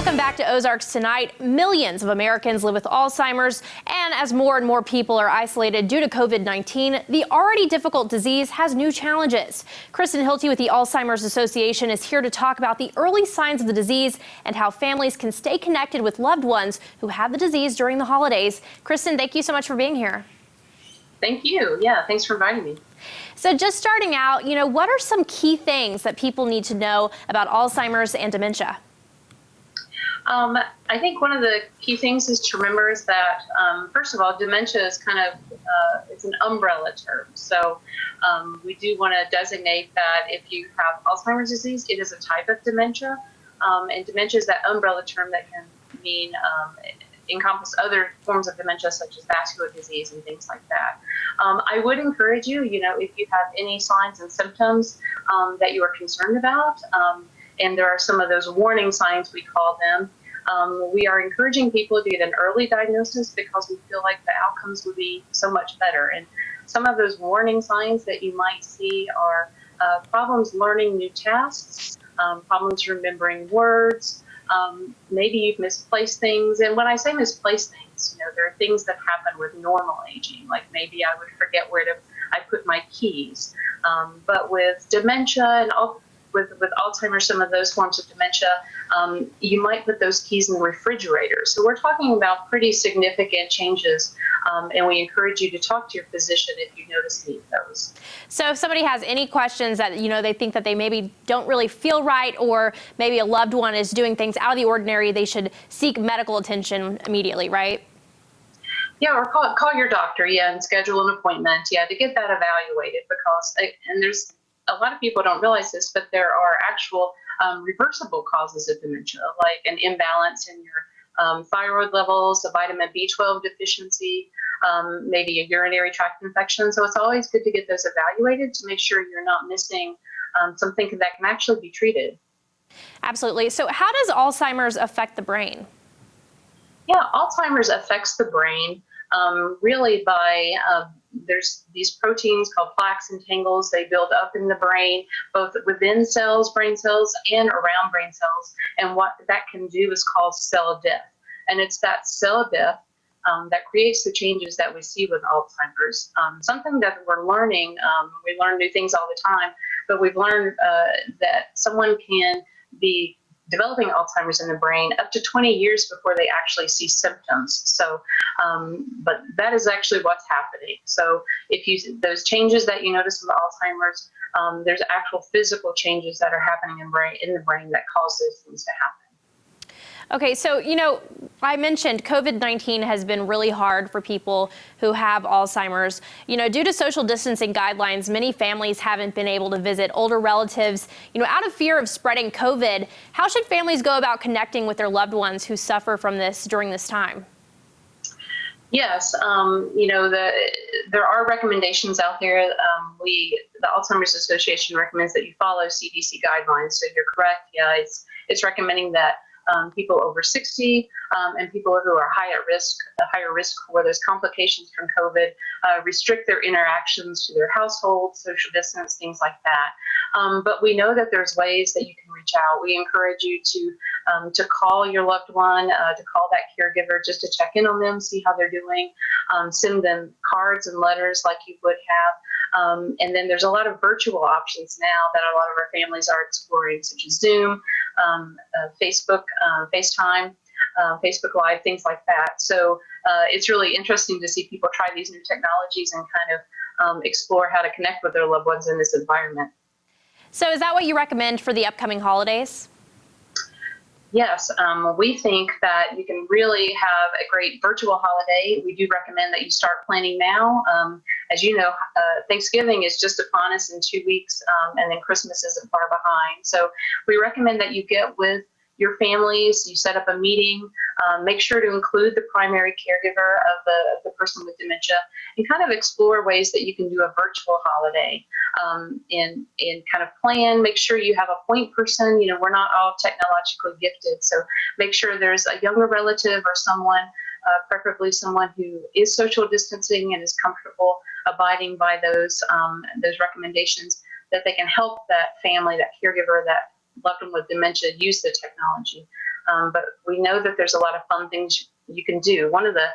Welcome back to Ozarks tonight. Millions of Americans live with Alzheimer's, and as more and more people are isolated due to COVID-19, the already difficult disease has new challenges. Kristen Hilty with the Alzheimer's Association is here to talk about the early signs of the disease and how families can stay connected with loved ones who have the disease during the holidays. Kristen, thank you so much for being here. Thank you. Yeah, thanks for inviting me. So just starting out, what are some key things that people need to know about Alzheimer's and dementia? I think one of the key things is to remember is that, first of all, dementia is kind of, it's an umbrella term. So we do want to designate that if you have Alzheimer's disease, it is a type of dementia. And dementia is that umbrella term that can mean, encompass other forms of dementia, such as vascular disease and things like that. I would encourage you, if you have any signs and symptoms that you are concerned about, and there are some of those warning signs, we call them. We are encouraging people to get an early diagnosis because we feel like the outcomes would be so much better. And some of those warning signs that you might see are problems learning new tasks, problems remembering words, maybe you've misplaced things. And when I say misplaced things, there are things that happen with normal aging, like maybe I would forget where I put my keys. But with dementia and with Alzheimer's, some of those forms of dementia, you might put those keys in the refrigerator. So we're talking about pretty significant changes, and we encourage you to talk to your physician if you notice any of those. So if somebody has any questions that, they think that they maybe don't really feel right, or maybe a loved one is doing things out of the ordinary, they should seek medical attention immediately, right? Yeah, or call your doctor, and schedule an appointment, to get that evaluated, because, and there's a lot of people don't realize this, but there are actual reversible causes of dementia, like an imbalance in your thyroid levels, a vitamin B12 deficiency, maybe a urinary tract infection. So it's always good to get those evaluated to make sure you're not missing something that can actually be treated. Absolutely. So how does Alzheimer's affect the brain? Yeah, Alzheimer's affects the brain really by there's these proteins called plaques and tangles. They build up in the brain, both within cells, brain cells, and around brain cells. And what that can do is cause cell death. And it's that cell death that creates the changes that we see with Alzheimer's. Something that we're learning, we learn new things all the time, but we've learned that someone can be developing Alzheimer's in the brain up to 20 years before they actually see symptoms. So, but that is actually what's happening. So if those changes that you notice with Alzheimer's, there's actual physical changes that are happening in the brain that cause those things to happen. Okay, so, I mentioned COVID-19 has been really hard for people who have Alzheimer's. Due to social distancing guidelines, many families haven't been able to visit older relatives, out of fear of spreading COVID. How should families go about connecting with their loved ones who suffer from this during this time? Yes, there are recommendations out there. The Alzheimer's Association recommends that you follow CDC guidelines. So you're correct. Yeah, it's recommending that people over 60 and people who are higher risk for those complications from COVID, restrict their interactions to their household, social distance, things like that. But we know that there's ways that you can reach out. We encourage you to call your loved one, to call that caregiver just to check in on them, see how they're doing, send them cards and letters like you would have. And then there's a lot of virtual options now that a lot of our families are exploring, such as Zoom, Facebook, FaceTime, Facebook Live, things like that. So it's really interesting to see people try these new technologies and kind of explore how to connect with their loved ones in this environment. So is that what you recommend for the upcoming holidays? Yes, we think that you can really have a great virtual holiday. We do recommend that you start planning now. As you know, Thanksgiving is just upon us in 2 weeks, and then Christmas isn't far behind. So we recommend that you get with your families, you set up a meeting, make sure to include the primary caregiver of the person with dementia, and kind of explore ways that you can do a virtual holiday, and kind of plan, make sure you have a point person. We're not all technologically gifted, so make sure there's a younger relative or someone, preferably someone who is social distancing and is comfortable abiding by those recommendations, that they can help that family, that caregiver, that loved one with dementia use the technology. But we know that there's a lot of fun things you can do. One of the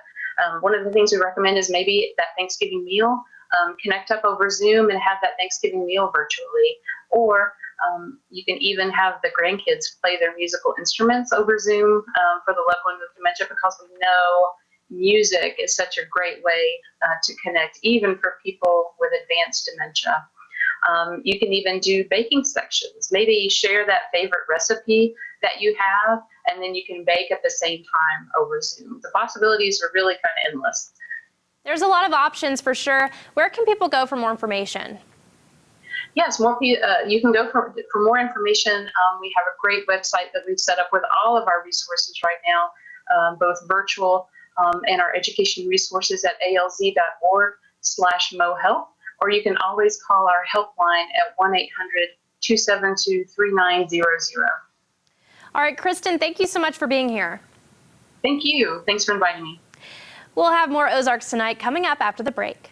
things we recommend is maybe that Thanksgiving meal, connect up over Zoom and have that Thanksgiving meal virtually. Or you can even have the grandkids play their musical instruments over Zoom for the loved one with dementia, because we know music is such a great way to connect, even for people with advanced dementia. You can even do baking sections. Maybe share that favorite recipe that you have, and then you can bake at the same time over Zoom. The possibilities are really kind of endless. There's a lot of options for sure. Where can people go for more information? Yes, you can go for more information. We have a great website that we've set up with all of our resources right now, both virtual and our education resources at alz.org/mohelp, or you can always call our helpline at 1-800-272-3900. All right, Kristen, thank you so much for being here. Thank you. Thanks for inviting me. We'll have more Ozarks Tonight coming up after the break.